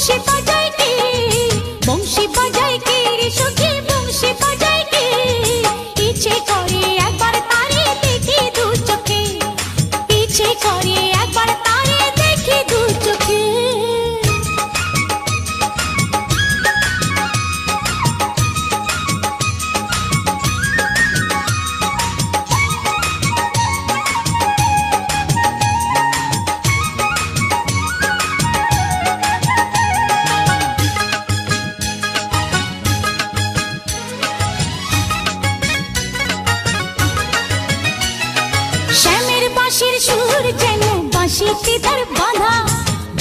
বংশী বাজায় কে, বংশী বাজায় কে রে সখী, বংশী বাজায় কে? ইচ্ছে করে একবার তারে দেখি দু চোখে, ইচ্ছে করে একবার তারে দেখি দু চোখে। শ্যামের বাঁশির সুর যেন বাঁশিতে তার বাঁধা,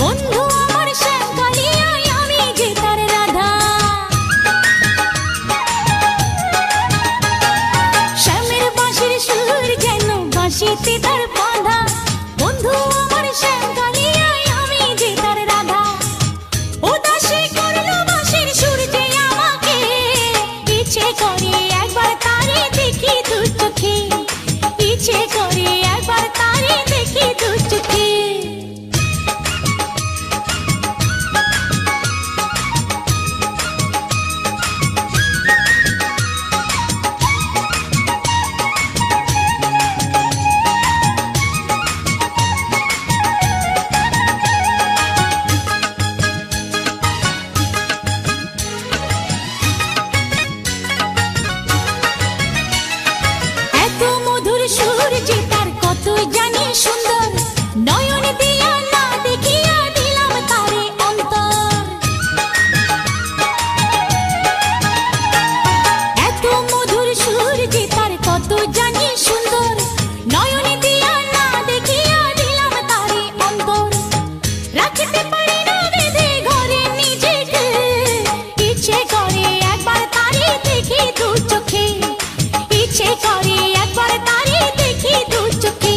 বন্ধু আমার শ্যাম কালিয়ায় আমি যে তার রাধা। শ্যামের বাঁশির সুর যেন বাঁশিতে তার বাঁধা, বন্ধু আমার শ্যাম কালিয়ায় আমি যে তার রাধা। উদাসী করলো বাঁশির সুর যে আমাকে, ইচ্ছে করে একবার তারে দেখি দু চোখে, ইচ্ছে করে একবার তারে দেখি দু চোখে। এত মধুর সুর যে তার কত জানি সুন্দর, নয়ন দিয়া না দেখিয়া দিলাম তারে অন্তর। এত মধুর সুর যে তার কত জানি সুন্দর, নয়ন দিয়া না দেখিয়া দিলাম তারে অন্তর। রাখতে পারি না বেঁধে ঘরে নিজেকে, ইচ্ছে করে একবার তারে দেখি দু চোখে, ইচ্ছে করে একবার তারে দেখি দু চোখে।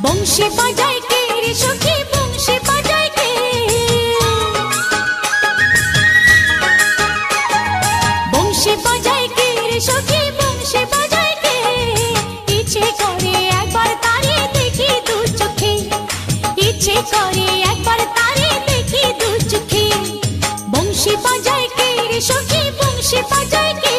বংশী বাজায় কে রে সখী, বংশী বাজায় কে? বংশী বাজায় কে রে সখী, বংশী বাজায় কে? ইচ্ছে করে একবার তারে দেখি দু চোখে, ইচ্ছে করে একবার তারে দেখি দু চোখে। বংশী বাজায় কে রে সখী, বংশী বাজায় কে?